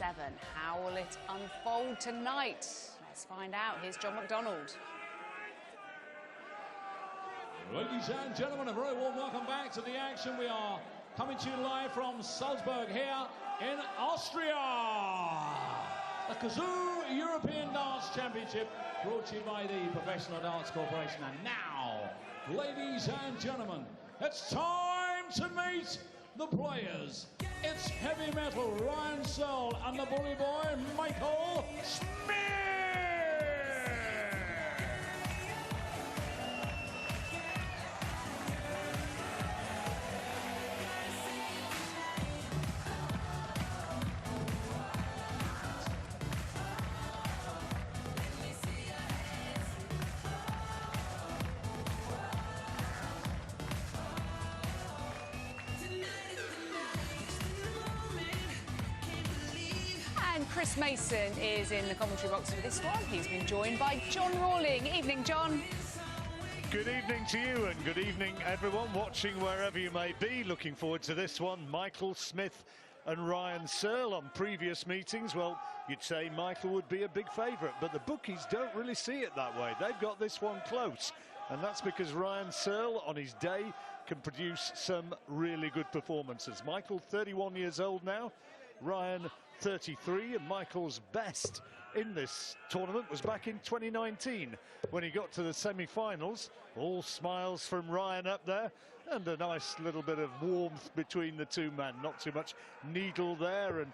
7. How will it unfold tonight? Let's find out. Here's John McDonald. Ladies and gentlemen, a very warm welcome back to the action. We are coming to you live from Salzburg here in Austria. The Kazoo European Darts Championship brought to you by the Professional Darts Corporation. And now, ladies and gentlemen, it's time to meet the players. It's heavy metal Ryan Searle and the bully boy Michael Smith. And Chris Mason is in the commentary box for this one. He's been joined by John Rawling. Evening, John. Good evening to you and good evening everyone watching wherever you may be. Looking forward to this one. Michael Smith and Ryan Searle. On previous meetings, well, you'd say Michael would be a big favourite, but the bookies don't really see it that way. They've got this one close, and that's because Ryan Searle on his day can produce some really good performances. Michael 31 years old now, Ryan 33, and Michael's best in this tournament was back in 2019 when he got to the semi-finals. All smiles from Ryan up there, and a nice little bit of warmth between the two men. Not too much needle there, and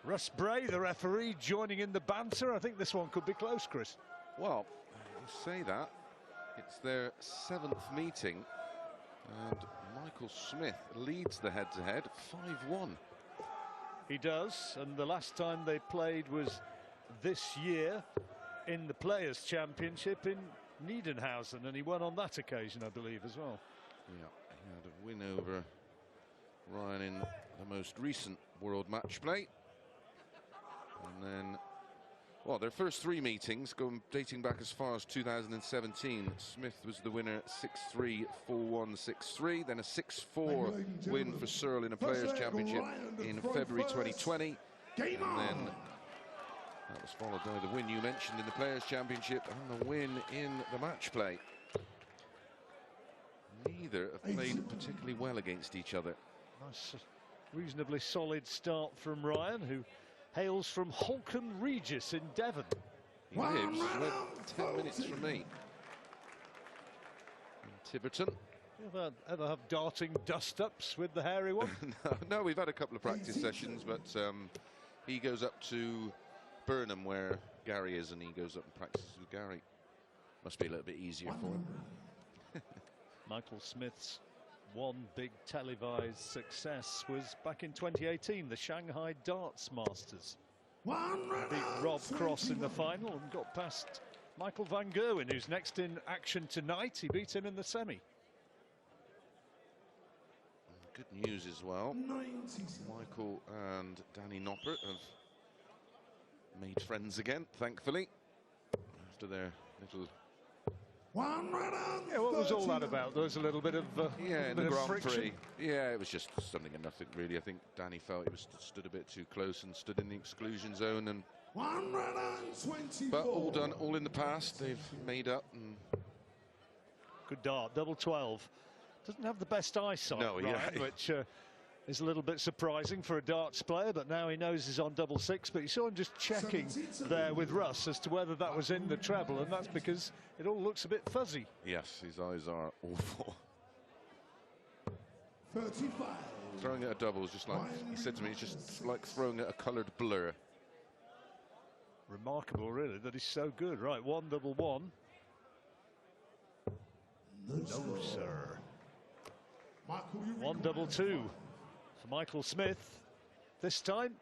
Russ Bray, the referee, joining in the banter. I think this one could be close, Chris. Well, you say that. It's their 7th meeting, and Michael Smith leads the head-to-head 5-1. He does, and the last time they played was this year in the Players' Championship in Niedenhausen, and he won on that occasion, I believe, as well. Yeah, he had a win over Ryan in the most recent World Match Play. And then, well, their first 3 meetings dating back as far as 2017. Smith was the winner 6-3, 4-1, 6-3. Then a 6-4 win for Searle in a Players' Championship in February 2020. And then that was followed by the win you mentioned in the Players' Championship and the win in the match play. Neither have played particularly well against each other. Nice, reasonably solid start from Ryan, who hails from Holcombe Regis in Devon. He lives 10 minutes from me in Tiverton. You ever have darting dust-ups with the hairy one? No, we've had a couple of practice sessions, but he goes up to Burnham where Gary is, and he goes up and practices with Gary. Must be a little bit easier for him. Michael Smith's one big televised success was back in 2018, the Shanghai Darts Masters. Beat Rob Cross in the final and got past Michael van Gerwen, who's next in action tonight. He beat him in the semi. Good news as well. Michael and Danny Noppert have made friends again, thankfully, after their little... Yeah, what was all that about? There was a little bit of in the Grand Prix. Yeah, it was just something and nothing really. I think Danny felt he was stood a bit too close and stood in the exclusion zone. And but all done, all in the past. They've made up. And good dart, double 12. Doesn't have the best eyesight, no, Ryan, which is a little bit surprising for a darts player, but now he knows he's on double 6. But you saw him just checking there with Russ as to whether that was in the treble, and that's because it all looks a bit fuzzy. Yes, his eyes are awful. 35. Throwing at a double is just like, he said to me, it's just like throwing at a coloured blur. Remarkable, really, that he's so good. Right, 1 double 1. No, sir. 1 double 2. For Michael Smith. This time,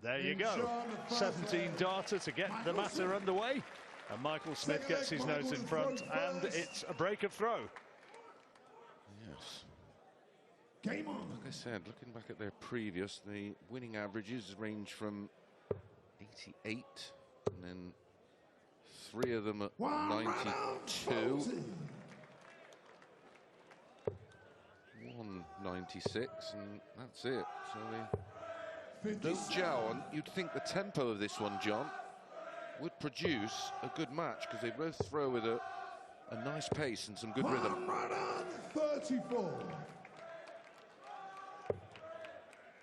there you go. 17 darter to get the matter underway. And Michael Smith gets his nose in front, and it's a break of throw. Yes. Game on. Like I said, looking back at their previous, the winning averages range from 88, and then 3 of them at 92. 196, and that's it. So don't gel, and you'd think the tempo of this one, John, would produce a good match, because they both throw with a nice pace and some good rhythm. 34.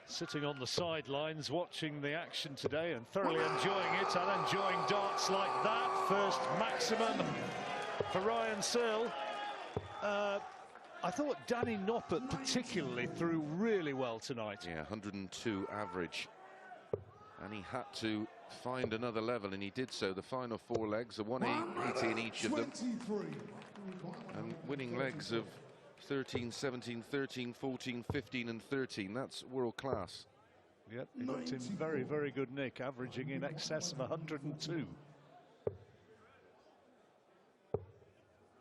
Sitting on the sidelines watching the action today and thoroughly enjoying it, and enjoying darts like that. First maximum for Ryan Searle. I thought Danny Noppert particularly threw really well tonight. Yeah, 102 average. And he had to find another level, and he did so. The final 4 legs, a 180 in each of them. 23. And winning legs of 13, 17, 13, 14, 15 and 13. That's world class. Yep, he looked in very, very good nick, averaging in excess of 102.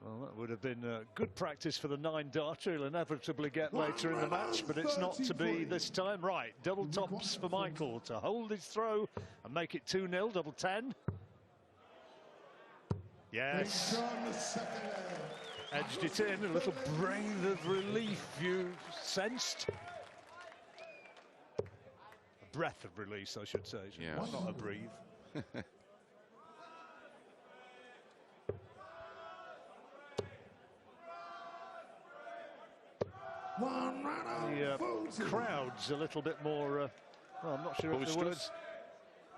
Well, that would have been good practice for the 9-darter. He'll inevitably get later in the match, but it's not to be this time. Right, double tops for Michael to hold his throw and make it 2-0, double 10. Yes. Edged it in, a little breath of relief you sensed. A breath of release, I should say. Yeah. Not a breathe. The crowd's a little bit more, well, I'm not sure if the words...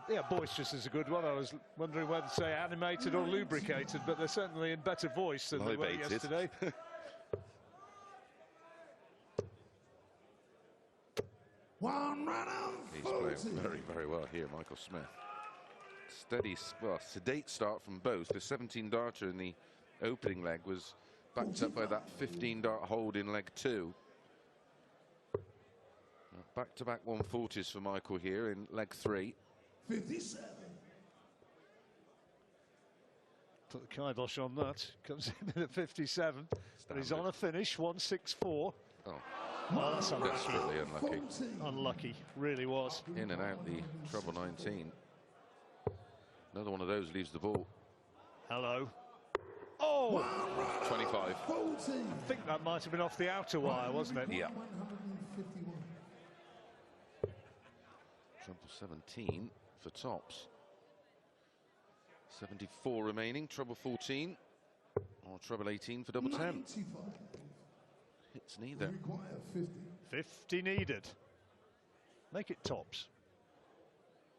Yeah, boisterous is a good one. I was wondering whether to say animated or lubricated, but they're certainly in better voice than they were yesterday. He's playing very, very well here, Michael Smith. Steady, well, sedate start from both. The 17-darter in the opening leg was backed up by that 15-dart hold in leg 2. Back-to-back 140s for Michael here in leg 3. 57. Put the kibosh on that. Comes in at 57. But he's on a finish, 164. Oh, that's unlucky. desperately unlucky. Unlucky, really was. In and out the treble 19. Another one of those leaves the ball. Hello. Oh! 25. I think that might have been off the outer wire, wasn't it? Yeah. Treble 17 for tops. 74 remaining. Treble 14 or treble 18 for double 10. Hits neither. 50 needed. Make it tops.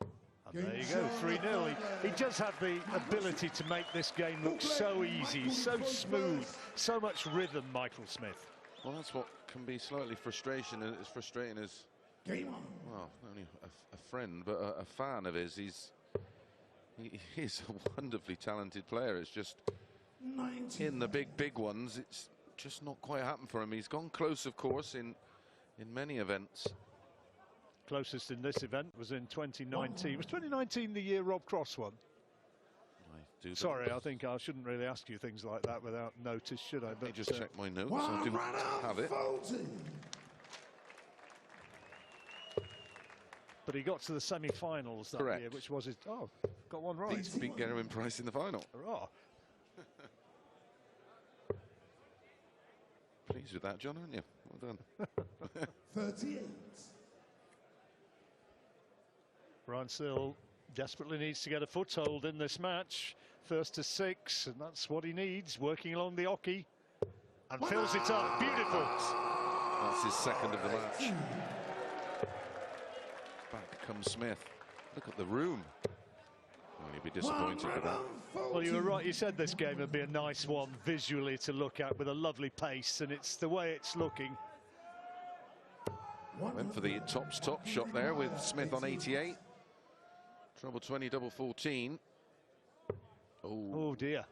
And there you go, 3-0. He does have the ability to make this game look so easy, so smooth, so much rhythm, Michael Smith. Well, that's what can be slightly frustrating as Game on. well, not only a friend, but a fan of his. He's a wonderfully talented player. It's just 90. in the big ones, it's just not quite happened for him. He's gone close, of course, in many events. Closest in this event was in 2019. Was 2019 the year Rob Cross won? Sorry, I think I shouldn't really ask you things like that without notice, should I? Let me But just check my notes. I do have it. But he got to the semi-finals that Correct. year, which was his... Oh, got one right. He beat Gerwyn Price in the final. Hurrah. Pleased with that, John, aren't you? Well done. 38. Ryan Searle desperately needs to get a foothold in this match. First to 6, and that's what he needs, working along the oche. And fills it up. Beautiful. That's his second of the match. Back comes Smith. Look at the room. Well, he'd be disappointed with that. Well, you were right. You said this game would be a nice one visually to look at with a lovely pace, and it's the way it's looking. Went for the top shot there with Smith on 88. Treble 20, double 14. Oh dear.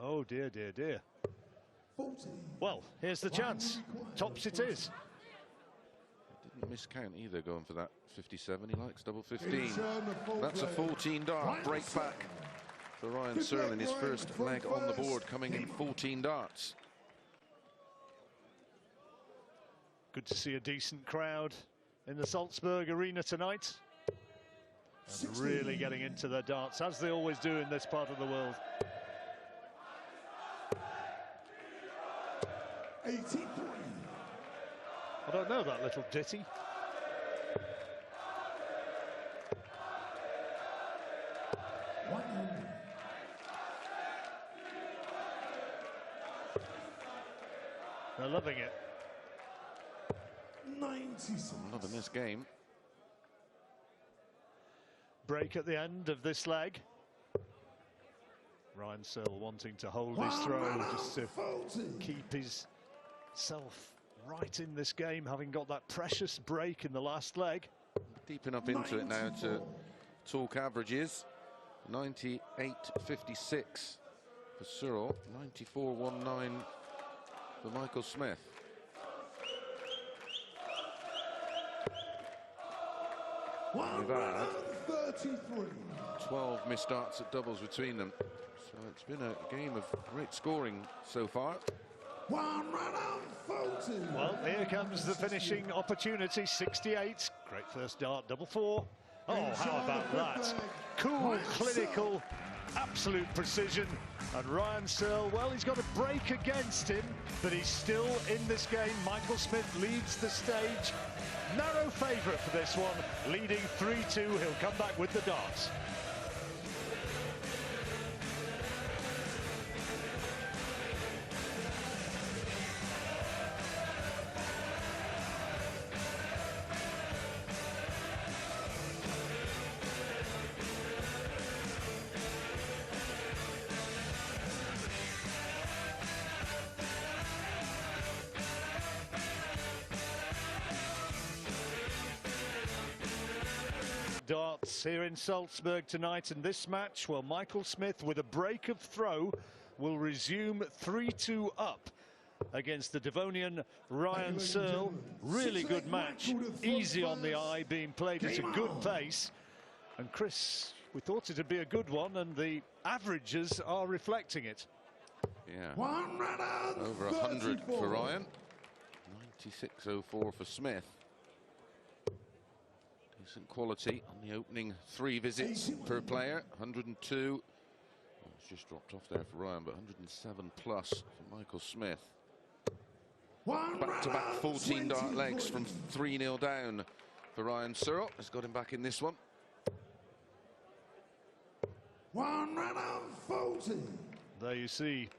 Oh dear, dear, dear. Well, here's the chance. Tops it is. Didn't miscount either going for that 57. He likes double 15. That's a 14 dart break back for Ryan Searle in his first leg on the board, coming in 14 darts. Good to see a decent crowd in the Salzburg Arena tonight. And really getting into their darts, as they always do in this part of the world. 83. I don't know that little ditty. 100. They're loving it. 96. Loving this game. Break at the end of this leg. Ryan Searle wanting to hold his throw, just to 140. keep himself right in this game, having got that precious break in the last leg. Deep enough into it now to 94. talk averages. 98.56 for Searle. 94.19 for Michael Smith. We've had 133. 12 missed starts at doubles between them. So it's been a game of great scoring so far. 140. Well, here comes the finishing opportunity. 68. Great first dart, double four. Oh, how about that? Cool, clinical, absolute precision. And Ryan Searle, well, he's got a break against him, but he's still in this game. Michael Smith leads the stage. Narrow favourite for this one, leading 3-2. He'll come back with the darts. Darts here in Salzburg tonight, and this match, well, Michael Smith with a break of throw will resume 3-2 up against the Devonian Ryan Searle. Really good match, easy on the eye, being played at a good pace. And Chris, we thought it'd be a good one, and the averages are reflecting it. Yeah, 134. over 100 for Ryan. 96.04 for Smith. Decent quality on the opening 3 visits per player. 102. Oh, it's just dropped off there for Ryan, but 107 plus for Michael Smith. Back-to-back 14 dart legs from 3-0 down for Ryan Searle. Has got him back in this one. 140. There you see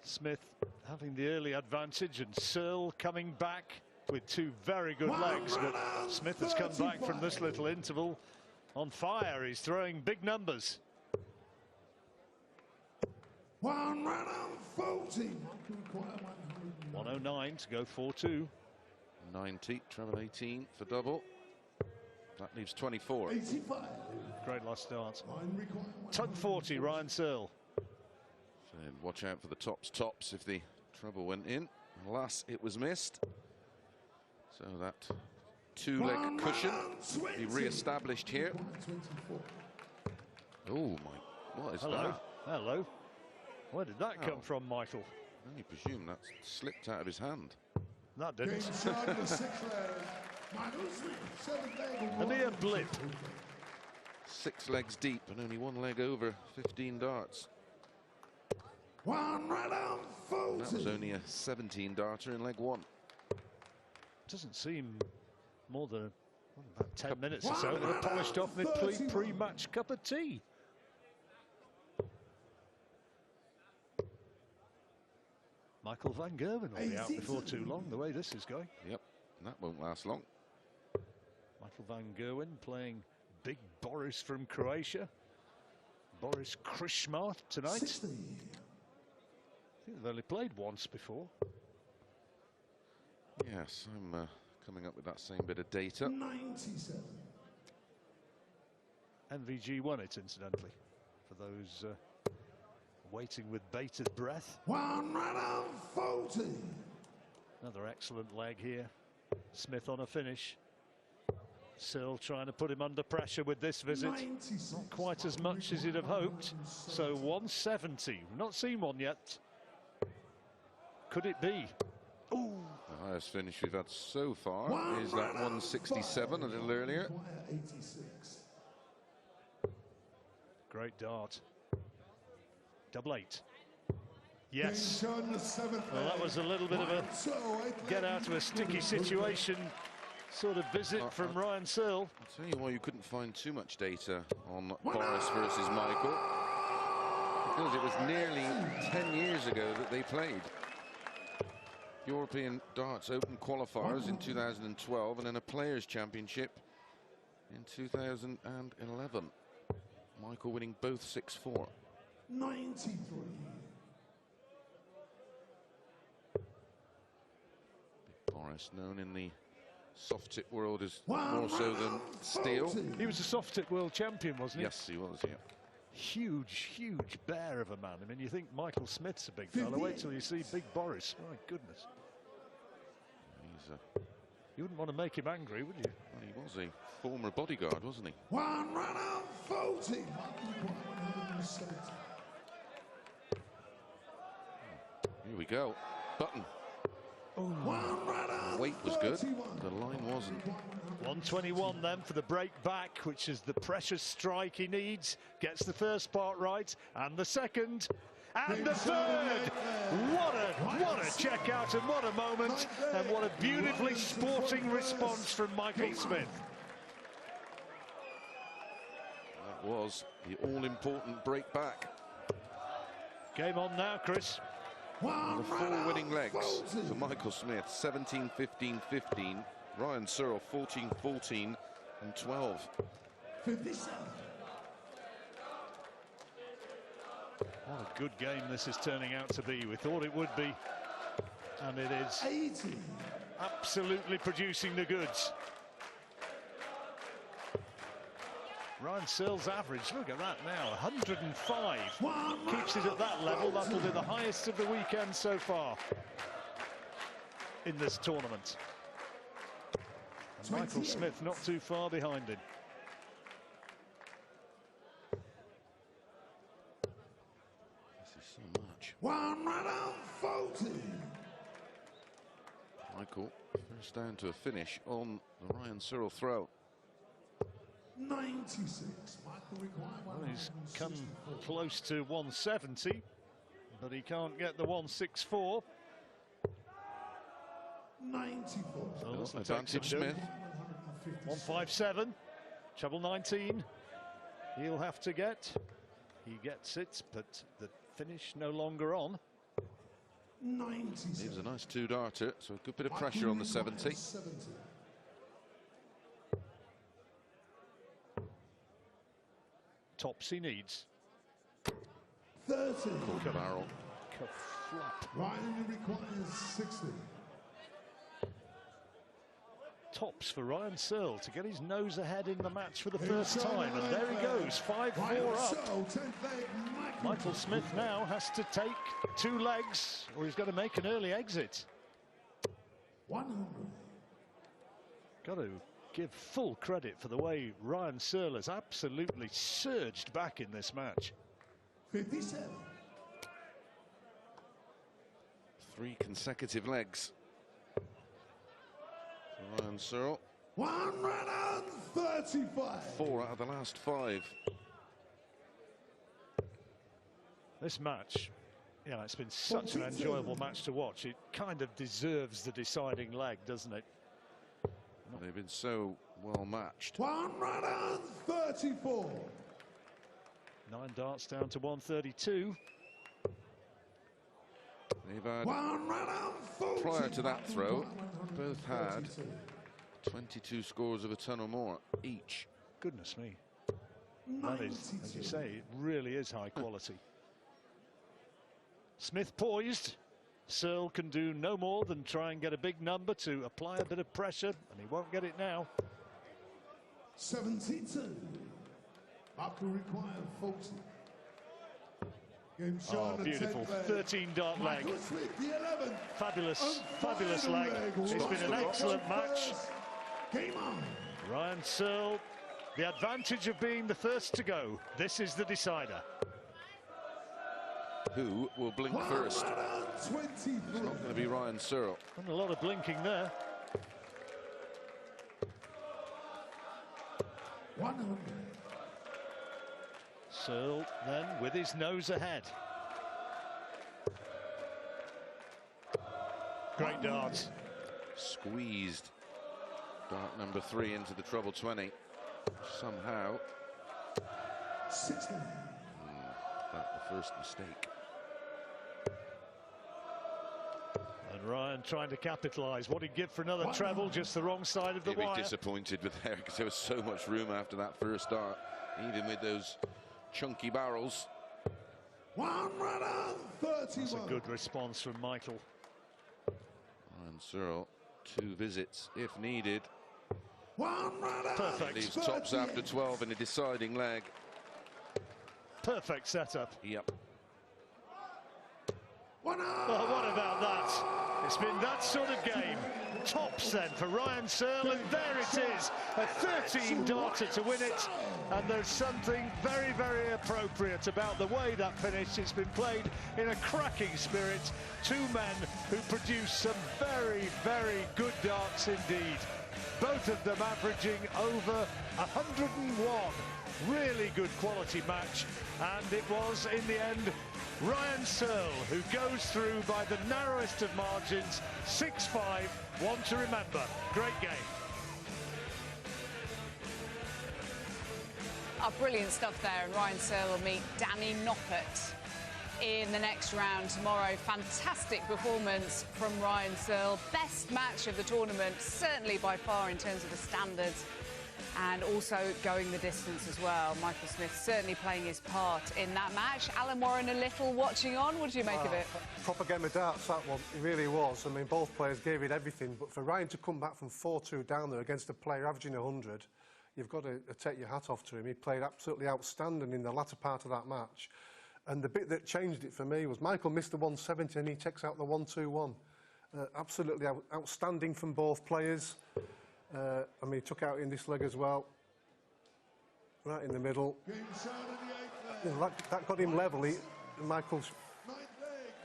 Smith having the early advantage and Searle coming back with 2 very good legs, but Smith has come back from this little interval on fire. He's throwing big numbers. 140. 109 to go 4-2. 90, treble 18 for double. That leaves 24. 85. Great last start. Line required. Ton 40, Ryan Searle. So watch out for the tops if the treble went in. Alas, it was missed. So that 2-leg cushion be re-established here. 124. Oh my, what is Hello. that? Hello. Where did that come from, Michael? I only presume that slipped out of his hand. That Game didn't. shot of the 6 leg. Michael Smith, 7th leg. A near blip. 6 legs deep and only 1 leg over 15 darts. 140. That was only a 17 darter in leg 1. Doesn't seem more than about 10 minutes or so. They're polished off mid pre-match cup of tea. Michael van Gerwen will be out before too long, the way this is going. Yep, that won't last long. Michael van Gerwen playing big Boris from Croatia. Boris Krishma tonight. 60. I think they've only played once before. Yes, I'm coming up with that same bit of data. 97. MVG won it, incidentally, for those waiting with bated breath. 140. Another excellent leg here. Smith on a finish. Searle trying to put him under pressure with this visit. 96. Not quite as much as he'd have hoped. So 170. We've not seen one yet. Could it be? Ooh. The highest finish we've had so far is that 167 a little earlier. 86. Great dart. Double 8. Yes. Game shot in the 7th Well, that leg. was a little bit of a 108 get out of a sticky situation sort of visit from Ryan Searle. I'll tell you why you couldn't find too much data on Boris versus Michael. Because it was nearly 10 years ago that they played. European Darts Open qualifiers in 2012 and then a Players' Championship in 2011. Michael winning both 6-4. 93. Boris, known in the soft tip world as more so than steel. He was a soft tip world champion, wasn't he? Yes, he was, yeah. Huge bear of a man. I mean, you think Michael Smith's a big fella. Wait till you see Big Boris. My goodness. You wouldn't want to make him angry, would you? Well, he was a former bodyguard, wasn't he? 1 run out 40. Here we go. Button. The weight was good. The line wasn't. 121 then for the break back, which is the precious strike he needs. Gets the first part right, and the second, and the third. What a check out, and what a moment, and what a beautifully sporting response from Michael Smith. That was the all-important break back. Game on now, Chris. The 4 winning legs for Michael Smith, 17, 15, 15. Ryan Searle, 14, 14, and 12. 57. What a good game this is turning out to be. We thought it would be, and it is 80. absolutely producing the goods. Ryan Searle's average, look at that now, 105. Keeps it at that level. That'll be the highest of the weekend so far in this tournament. And Michael Smith not too far behind him. This is so much. 1 run out 40. Michael first down to a finish on the Ryan Searle throw. 96. Michael required Well, he's come close to 170, but he can't get the 164. 94. So this will take Advantage some doing. Smith. 157, treble 19. He'll have to get. He gets it, but the finish no longer on. 97. He was a nice 2-darter, so a good bit of pressure on the 70. Tops he needs. 30. Quarter barrel. Flap. Ryan requires 60. Tops for Ryan Searle to get his nose ahead in the match for the first time, and there he goes, 5-4 up. Michael Smith now has to take 2 legs, or he's got to make an early exit. 100. Got to give full credit for the way Ryan Searle has absolutely surged back in this match. 57. 3 consecutive legs. For Ryan Searle. 1 run out 35. 4 out of the last 5. This match, yeah, it's been such an enjoyable match to watch. It kind of deserves the deciding leg, doesn't it? They've been so well matched. 1 run out 34. 9 darts down to 132. They've had, 1 run out 40. prior to that throw, both had 22 scores of a ton or more each. Goodness me. That is, as you say, it really is high quality. Smith poised. Searle can do no more than try and get a big number to apply a bit of pressure, and he won't get it now. 72. Michael required 40. Game Oh, shown the beautiful 10th leg. 13-dart leg. Michael Smith, the 11th. Fabulous leg. It's been an excellent match. Game on. Ryan Searle, the advantage of being the first to go. This is the decider. Who will blink first? It's 23. not going to be Ryan Searle. And a lot of blinking there. 100. Searle then with his nose ahead. Great darts. Squeezed Start number 3 into the treble 20. Somehow, 16. that the first mistake. And Ryan trying to capitalise. What he'd give for another treble, just the wrong side of the He'd be wire. disappointed with there because there was so much room after that first start, even with those chunky barrels. 131. That's a good response from Michael. Ryan Searle, 2 visits if needed. Perfect. Leaves tops after 12 in a deciding leg. Perfect setup. Yep. Oh, what about that? It's been that sort of game. Tops then for Ryan Searle, and there it is. A 13-darter to win it. And there's something very, very appropriate about the way that finished. It's been played in a cracking spirit. 2 men who produced some very, very good darts indeed. Both of them averaging over 101. Really good quality match. And it was, in the end, Ryan Searle who goes through by the narrowest of margins. 6-5, one to remember. Great game. Brilliant stuff there, and Ryan Searle will meet Danny Noppert in the next round tomorrow. Fantastic performance from Ryan Searle. Best match of the tournament, certainly by far in terms of the standards, and also going the distance as well. Michael Smith certainly playing his part in that match. Alan Warren a little watching on. What did you make of it? Proper game of darts, that one. It really was. I mean, both players gave it everything, but for Ryan to come back from 4-2 down there against a player averaging 100, you've got to take your hat off to him. He played absolutely outstanding in the latter part of that match. And the bit that changed it for me was Michael missed the 170 and he takes out the 121. Absolutely outstanding from both players. I mean, he took out in this leg as well. Right in the middle. You know, that got him level. Michael's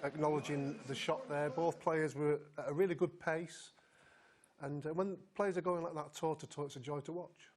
acknowledging the shot there. Both players were at a really good pace. And when players are going like that toe-to-toe, it's a joy to watch.